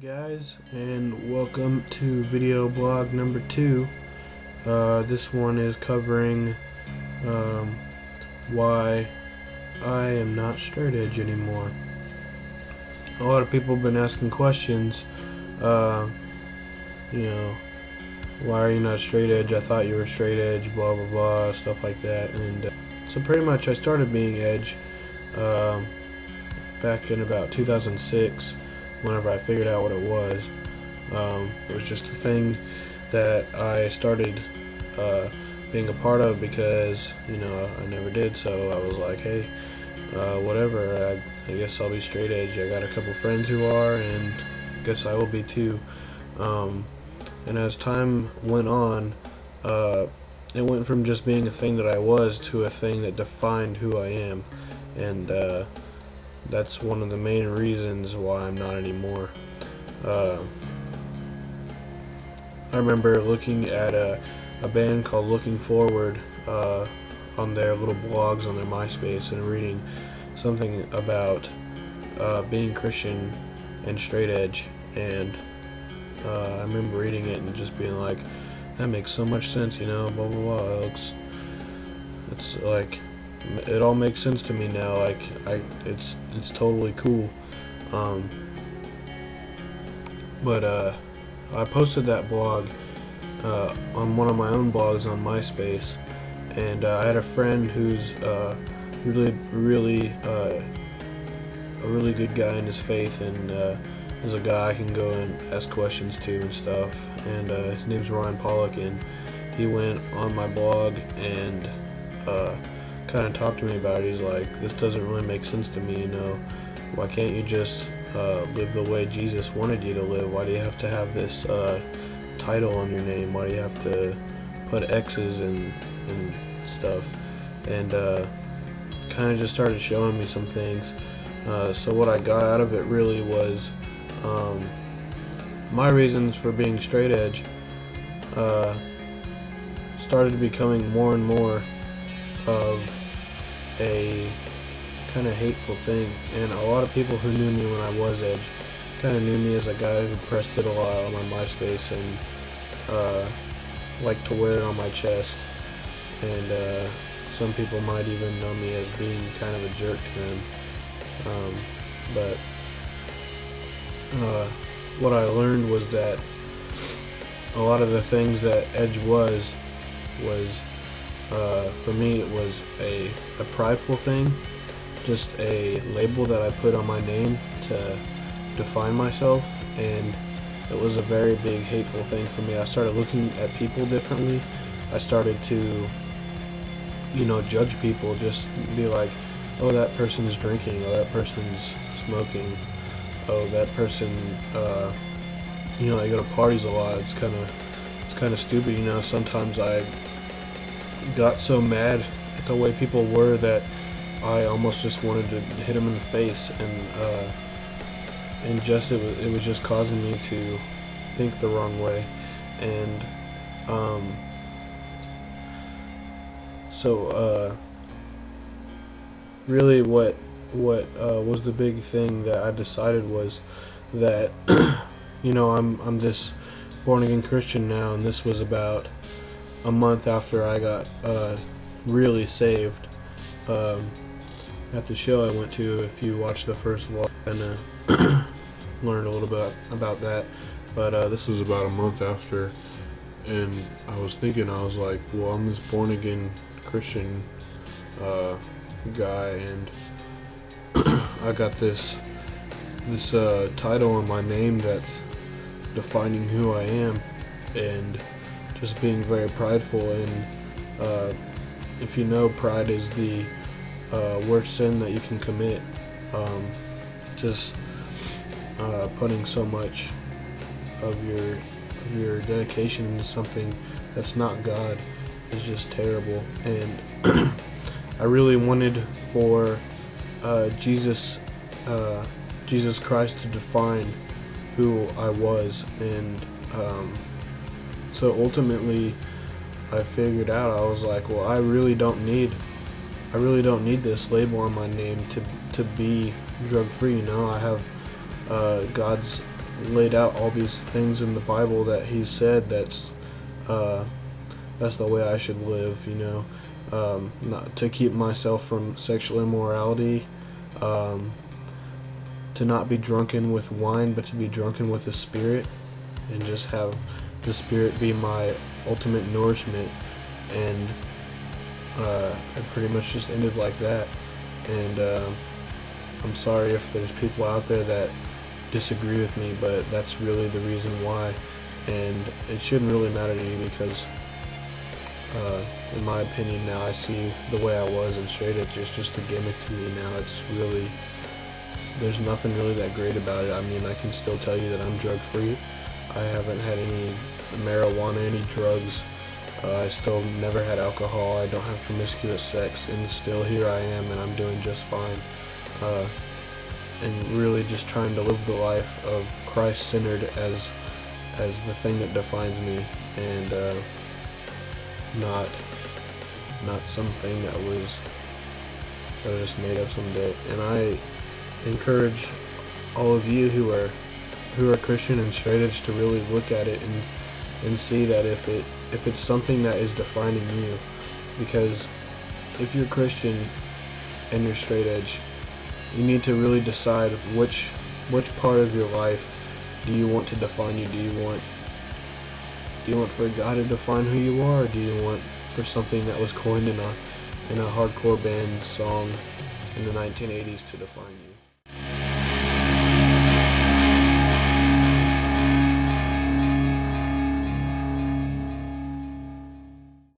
Guys, and welcome to video blog number 2. This one is covering why I am not straight edge anymore. A lot of people have been asking questions, why are you not straight edge? I thought you were straight edge, blah blah blah, stuff like that. And so pretty much I started being edge back in about 2006. Whenever I figured out what it was just a thing that I started being a part of because I never did. So I was like, hey, whatever, I guess I'll be straight edge. I got a couple friends who are, and I guess I will be too. And as time went on, it went from just being a thing that I was to a thing that defined who I am, and that's one of the main reasons why I'm not anymore. I remember looking at a band called Looking Forward on their little blogs on their MySpace and reading something about being Christian and straight edge, and I remember reading it and just being like, that makes so much sense, blah blah blah. It's like, it all makes sense to me now. Like, it's totally cool. But I posted that blog on one of my own blogs on MySpace, and I had a friend who's really a really good guy in his faith, and is a guy I can go and ask questions to and stuff. And his name's Ryan Pollock, and he went on my blog and kind of talked to me about it. He's like, this doesn't really make sense to me, why can't you just live the way Jesus wanted you to live? Why do you have to have this title on your name? Why do you have to put X's and stuff? And kind of just started showing me some things. So what I got out of it really was my reasons for being straight edge started becoming more and more of a kind of hateful thing. And a lot of people who knew me when I was edge kind of knew me as a guy who pressed it a lot on my MySpace and liked to wear it on my chest. And some people might even know me as being kind of a jerk to them. But what I learned was that a lot of the things that edge was for me, it was a prideful thing, just a label that I put on my name to define myself, and it was a very big hateful thing for me. I started looking at people differently. I started to judge people, just be like, oh, that person's drinking, oh, that person's smoking, oh, that person they go to parties a lot. It's kind of stupid. Sometimes I got so mad at the way people were that I almost just wanted to hit them in the face, and just it was just causing me to think the wrong way. And so really what was the big thing that I decided was that I'm this born again Christian now, and this was about a month after I got really saved. At the show I went to, if you watched the first vlog, and learned a little bit about that. But this was about a month after, and I was thinking, I was like, well, I'm this born again Christian guy, and I got this title on my name that's defining who I am, and just being very prideful. And if you know, pride is the worst sin that you can commit. Just putting so much of your dedication into something that's not God is just terrible. And I really wanted for Jesus Christ to define who I was, and so ultimately I figured out, I was like, well, I really don't need this label on my name to be drug free. I have God's laid out all these things in the Bible that He's said that's the way I should live, not to keep myself from sexual immorality, to not be drunken with wine, but to be drunken with the Spirit, and just have the Spirit be my ultimate nourishment. And it pretty much just ended like that. And I'm sorry if there's people out there that disagree with me, but that's really the reason why. And it shouldn't really matter to you, because in my opinion now, I see the way I was in straight edge is just a gimmick to me now. It's really, there's nothing really that great about it. I mean, I can still tell you that I'm drug free. I haven't had any marijuana, any drugs. I still never had alcohol. I don't have promiscuous sex, and still here I am, and I'm doing just fine. And really just trying to live the life of Christ-centered as the thing that defines me, and not something that I just made up someday. And I encourage all of you who are Christian and straight edge to really look at it and see that if it's something that is defining you. Because if you're Christian and you're straight edge, you need to really decide which part of your life do you want to define you. Do you want for God to define who you are, or do you want for something that was coined in a hardcore band song in the 1980s to define you?